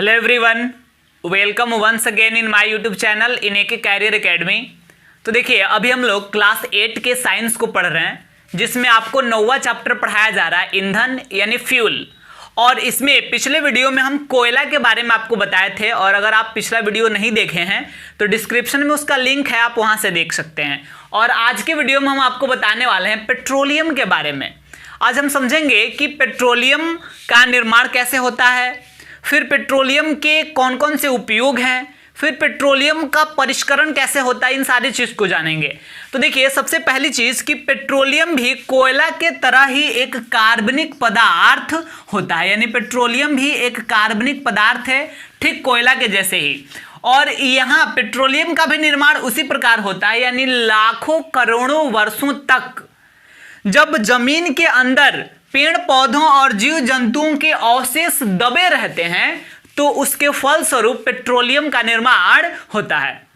Hello everyone, welcome once again in my YouTube channel in AK Career Academy. तो देखिए, अभी हम लोग क्लास 8 के साइंस को पढ़ रहे हैं, जिसमें आपको 9वां चैप्टर पढ़ाया जा रहा है, ईंधन यानी फ्यूल। और इसमें पिछले वीडियो में हम कोयला के बारे में आपको बताए थे, और अगर आप पिछला वीडियो नहीं देखे हैं तो डिस्क्रिप्शन में उसका लिंक है, आप वहां से देख सकते हैं। और आज के वीडियो में हम आपको बताने वाले हैं पेट्रोलियम के बारे में। आज हम समझेंगे कि पेट्रोलियम का निर्माण कैसे होता है, फिर पेट्रोलियम के कौन कौन से उपयोग हैं, फिर पेट्रोलियम का परिष्करण कैसे होता है, इन सारी चीज़ को जानेंगे। तो देखिए, सबसे पहली चीज़ कि पेट्रोलियम भी कोयला के तरह ही एक कार्बनिक पदार्थ होता है, यानी पेट्रोलियम भी एक कार्बनिक पदार्थ है, ठीक कोयला के जैसे ही। और यहाँ पेट्रोलियम का भी निर्माण उसी प्रकार होता है, यानी लाखों करोड़ों वर्षों तक जब जमीन के अंदर पेड़ पौधों और जीव जंतुओं के अवशेष दबे रहते हैं, तो उसके फलस्वरूप पेट्रोलियम का निर्माण होता है।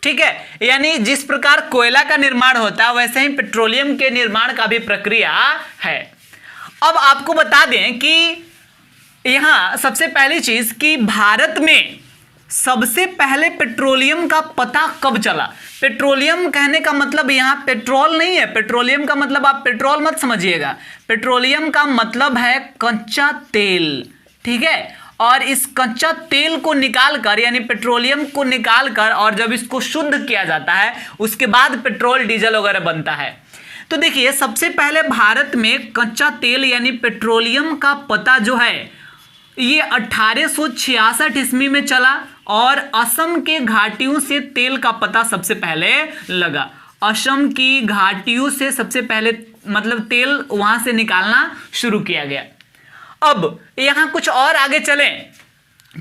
ठीक है, यानी जिस प्रकार कोयला का निर्माण होता है, वैसे ही पेट्रोलियम के निर्माण का भी प्रक्रिया है। अब आपको बता दें कि यहां सबसे पहली चीज कि भारत में सबसे पहले पेट्रोलियम का पता कब चला। पेट्रोलियम कहने का मतलब यहाँ पेट्रोल नहीं है, पेट्रोलियम का मतलब आप पेट्रोल मत समझिएगा, पेट्रोलियम का मतलब है कच्चा तेल। ठीक है, और इस कच्चा तेल को निकालकर, यानी पेट्रोलियम को निकालकर, और जब इसको शुद्ध किया जाता है, उसके बाद पेट्रोल डीजल वगैरह बनता है। तो देखिए, सबसे पहले भारत में कच्चा तेल यानी पेट्रोलियम का पता जो है ये 1866 ईस्वी में चला, और असम के घाटियों से तेल का पता सबसे पहले लगा। असम की घाटियों से सबसे पहले मतलब तेल वहां से निकालना शुरू किया गया। अब यहां कुछ और आगे चलें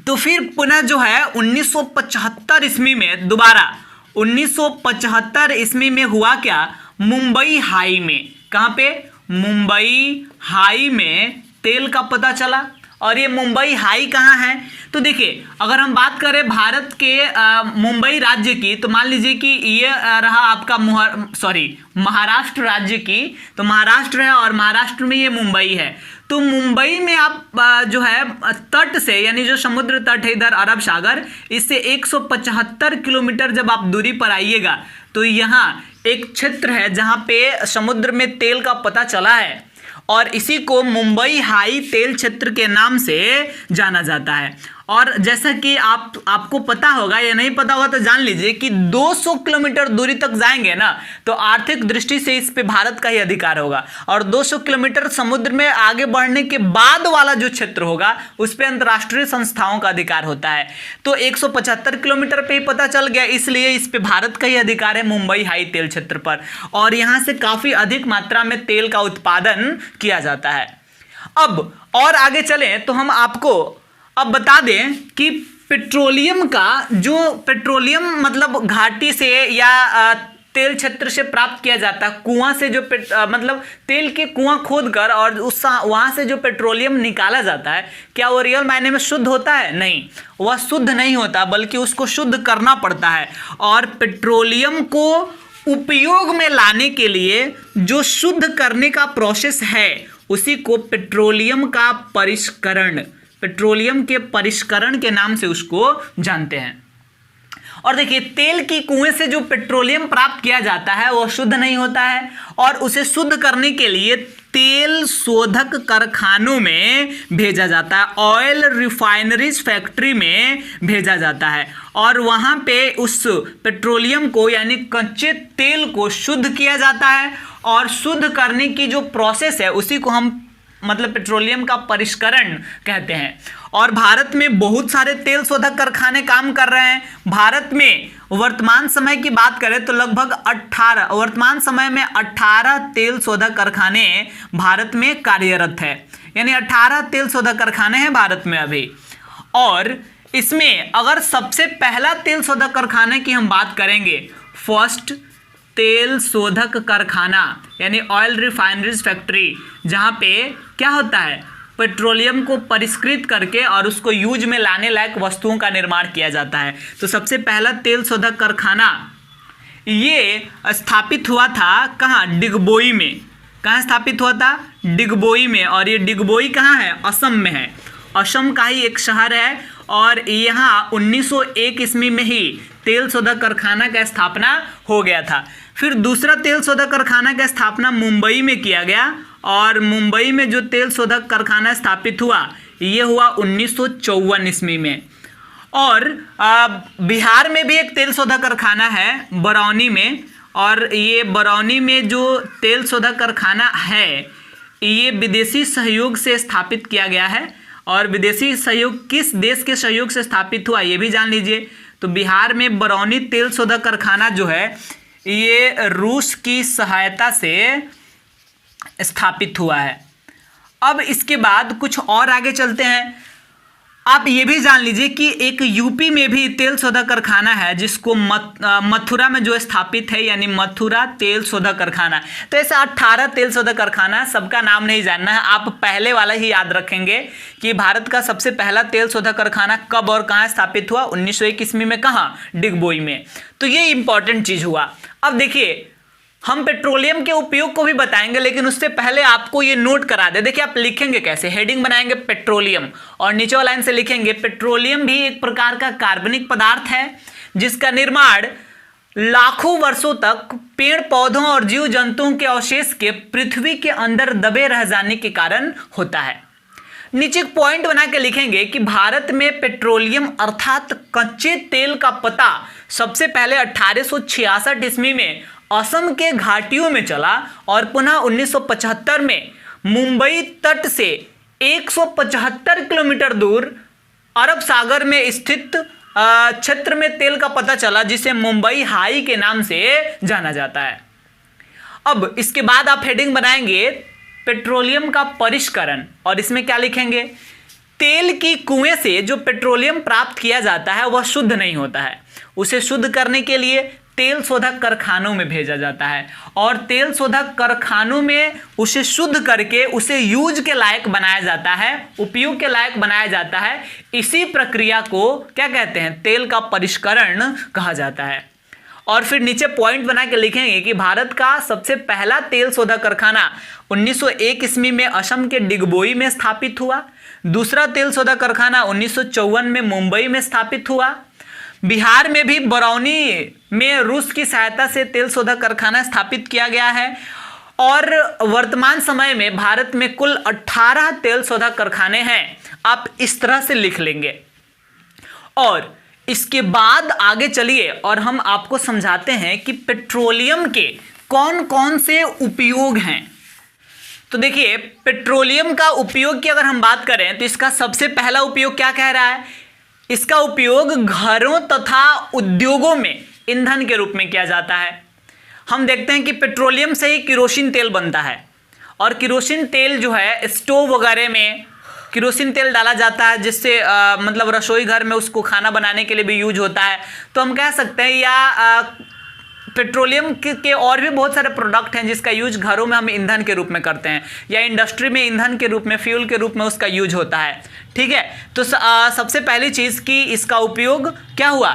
तो फिर पुनः जो है 1975 ईस्वी में, दोबारा 1975 ईस्वी में हुआ क्या, मुंबई हाई में, कहां पे, मुंबई हाई में तेल का पता चला। और ये मुंबई हाई कहाँ है, तो देखिए, अगर हम बात करें भारत के मुंबई राज्य की, तो मान लीजिए कि ये रहा आपका महाराष्ट्र राज्य की, तो महाराष्ट्र है और महाराष्ट्र में ये मुंबई है। तो मुंबई में आप जो है तट से, यानी जो समुद्र तट है इधर अरब सागर, इससे 175 किलोमीटर जब आप दूरी पर आइएगा, तो यहाँ एक क्षेत्र है जहाँ पे समुद्र में तेल का पता चला है, और इसी को मुंबई हाई तेल क्षेत्र के नाम से जाना जाता है। और जैसा कि आपको पता होगा या नहीं पता होगा तो जान लीजिए कि 200 किलोमीटर दूरी तक जाएंगे ना, तो आर्थिक दृष्टि से इस पे भारत का ही अधिकार होगा, और 200 किलोमीटर समुद्र में आगे बढ़ने के बाद वाला जो क्षेत्र होगा उस पे अंतर्राष्ट्रीय संस्थाओं का अधिकार होता है। तो 175 किलोमीटर पे ही पता चल गया, इसलिए इस पे भारत का ही अधिकार है मुंबई हाई तेल क्षेत्र पर, और यहाँ से काफी अधिक मात्रा में तेल का उत्पादन किया जाता है। अब और आगे चलें तो हम आपको अब बता दें कि पेट्रोलियम का जो पेट्रोलियम मतलब घाटी से या तेल क्षेत्र से प्राप्त किया जाता है, कुआं से जो मतलब तेल के कुआं खोदकर और उस वहां से जो पेट्रोलियम निकाला जाता है, क्या वो रियल मायने में शुद्ध होता है? नहीं, वह शुद्ध नहीं होता, बल्कि उसको शुद्ध करना पड़ता है। और पेट्रोलियम को उपयोग में लाने के लिए जो शुद्ध करने का प्रोसेस है, उसी को पेट्रोलियम का परिष्करण, पेट्रोलियम के परिष्करण के नाम से उसको जानते हैं। और देखिए, तेल की कुएं से जो पेट्रोलियम प्राप्त किया जाता है वो शुद्ध नहीं होता है, और उसे शुद्ध करने के लिए तेल शोधक कारखानों में भेजा जाता है, ऑयल रिफाइनरीज फैक्ट्री में भेजा जाता है, और वहां पे उस पेट्रोलियम को यानी कच्चे तेल को शुद्ध किया जाता है, और शुद्ध करने की जो प्रोसेस है उसी को हम मतलब पेट्रोलियम का परिष्करण कहते हैं। और भारत में बहुत सारे तेल शोधक कारखाने काम कर रहे हैं। भारत में वर्तमान समय की बात करें तो लगभग 18 वर्तमान समय में 18 तेल शोधक कारखाने भारत में कार्यरत है, यानी 18 तेल शोधक कारखाने हैं भारत में अभी। और इसमें अगर सबसे पहला तेल शोधक कारखाने की हम बात करेंगे, फर्स्ट तेल शोधक कारखाना यानी ऑयल रिफाइनरीज फैक्ट्री, जहाँ पे क्या होता है, पेट्रोलियम को परिष्कृत करके और उसको यूज में लाने लायक वस्तुओं का निर्माण किया जाता है। तो सबसे पहला तेल शोधक कारखाना ये स्थापित हुआ था कहाँ, डिगबोई में। कहाँ स्थापित हुआ था, डिगबोई में। और ये डिगबोई कहाँ है, असम में है। असम का ही एक शहर है और यहाँ 1901 ईस्वी में ही तेल शोधक कारखाना का स्थापना हो गया था। फिर दूसरा तेल शोधक कारखाना का स्थापना मुंबई में किया गया और मुंबई में जो तेल शोधक कारखाना स्थापित हुआ ये हुआ 1954 ईस्वी में। और बिहार में भी एक तेल शोधक कारखाना है बरौनी में, और ये बरौनी में जो तेल शोधक कारखाना है ये विदेशी सहयोग से स्थापित किया गया है। और विदेशी सहयोग किस देश के सहयोग से स्थापित हुआ ये भी जान लीजिए। तो बिहार में बरौनी तेल शोधक कारखाना जो है ये रूस की सहायता से स्थापित हुआ है। अब इसके बाद कुछ और आगे चलते हैं। आप ये भी जान लीजिए कि एक यूपी में भी तेल शोधक कारखाना है जिसको मथुरा में जो स्थापित है, यानी मथुरा तेल शोधक कारखाना। तो ऐसा 18 तेल शोधक कारखाना, सबका नाम नहीं जानना है, आप पहले वाला ही याद रखेंगे कि भारत का सबसे पहला तेल शोधक कारखाना कब और कहाँ स्थापित हुआ, 1901 ईस्वी में, कहाँ, डिगबोई में। तो ये इंपॉर्टेंट चीज हुआ। अब देखिए हम पेट्रोलियम के उपयोग को भी बताएंगे, लेकिन उससे पहले आपको ये नोट करा दे। देखिए आप लिखेंगे कैसे, हेडिंग बनाएंगे पेट्रोलियम और नीचे वाला लाइन से लिखेंगे पेट्रोलियम भी एक प्रकार का कार्बनिक पदार्थ है जिसका निर्माण लाखों वर्षों तक पेड़ पौधों और जीव जंतुओं के अवशेष के पृथ्वी के अंदर दबे रह जाने के कारण होता है। नीचे एक पॉइंट बना के लिखेंगे कि भारत में पेट्रोलियम अर्थात कच्चे तेल का पता सबसे पहले 1866 ईस्वी में असम के घाटियों में चला और पुनः 1975 में मुंबई तट से 175 किलोमीटर दूर अरब सागर में स्थित क्षेत्र में तेल का पता चला जिसे मुंबई हाई के नाम से जाना जाता है। अब इसके बाद आप हेडिंग बनाएंगे पेट्रोलियम का परिष्करण, और इसमें क्या लिखेंगे, तेल की कुएं से जो पेट्रोलियम प्राप्त किया जाता है वह शुद्ध नहीं होता है, उसे शुद्ध करने के लिए तेल शोधक कारखानों में भेजा जाता है और तेल शोधक कारखानों में उसे शुद्ध करके उसे यूज के लायक बनाया जाता है, उपयोग के लायक बनाया जाता है। इसी प्रक्रिया को क्या कहते हैं, तेल का परिष्करण कहा जाता है। और फिर नीचे पॉइंट बना के लिखेंगे कि भारत का सबसे पहला तेल शोधक कारखाना 1901 ईस्वी में असम के डिगबोई में स्थापित हुआ। दूसरा तेल शोधक कारखाना 1954 में मुंबई में स्थापित हुआ। बिहार में भी बरौनी में रूस की सहायता से तेल शोधक कारखाना स्थापित किया गया है। और वर्तमान समय में भारत में कुल 18 तेल शोधक कारखाने हैं। आप इस तरह से लिख लेंगे। और इसके बाद आगे चलिए और हम आपको समझाते हैं कि पेट्रोलियम के कौन कौन से उपयोग हैं। तो देखिए पेट्रोलियम का उपयोग की अगर हम बात करें तो इसका सबसे पहला उपयोग क्या कह रहा है, इसका उपयोग घरों तथा उद्योगों में ईंधन के रूप में किया जाता है। हम देखते हैं कि पेट्रोलियम से ही किरोसिन तेल बनता है और किरोसिन तेल जो है स्टोव वगैरह में किरोसिन तेल डाला जाता है जिससे मतलब रसोई घर में उसको खाना बनाने के लिए भी यूज होता है। तो हम कह सकते हैं या पेट्रोलियम के और भी बहुत सारे प्रोडक्ट हैं जिसका यूज घरों में हम ईंधन के रूप में करते हैं या इंडस्ट्री में ईंधन के रूप में, फ्यूल के रूप में उसका यूज होता है। ठीक है, तो सबसे पहली चीज़ कि इसका उपयोग क्या हुआ,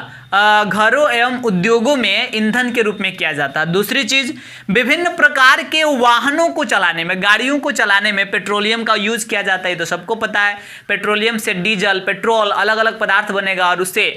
घरों एवं उद्योगों में ईंधन के रूप में किया जाता है। दूसरी चीज़, विभिन्न प्रकार के वाहनों को चलाने में, गाड़ियों को चलाने में पेट्रोलियम का यूज किया जाता है। तो सबको पता है पेट्रोलियम से डीजल, पेट्रोल, अलग अलग पदार्थ बनेगा और उससे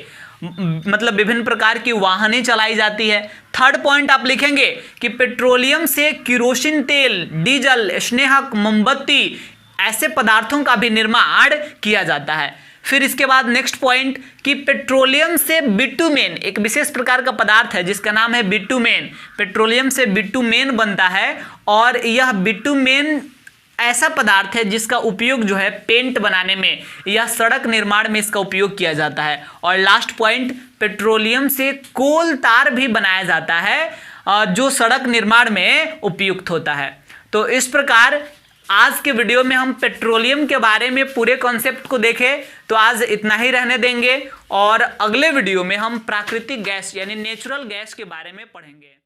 मतलब विभिन्न प्रकार की वाहनें चलाई जाती है। थर्ड पॉइंट आप लिखेंगे कि पेट्रोलियम से किरोसिन तेल, डीजल, स्नेहक, मोमबत्ती ऐसे पदार्थों का भी निर्माण किया जाता है। फिर इसके बाद नेक्स्ट पॉइंट कि पेट्रोलियम से बिटुमेन, एक विशेष प्रकार का पदार्थ है जिसका नाम है बिटुमेन। पेट्रोलियम से बिटुमेन बनता है और यह बिटुमेन ऐसा पदार्थ है जिसका उपयोग जो है पेंट बनाने में या सड़क निर्माण में इसका उपयोग किया जाता है। और लास्ट पॉइंट, पेट्रोलियम से कोल तार भी बनाया जाता है जो सड़क निर्माण में उपयुक्त होता है। तो इस प्रकार आज के वीडियो में हम पेट्रोलियम के बारे में पूरे कॉन्सेप्ट को देखें। तो आज इतना ही रहने देंगे और अगले वीडियो में हम प्राकृतिक गैस यानी नेचुरल गैस के बारे में पढ़ेंगे।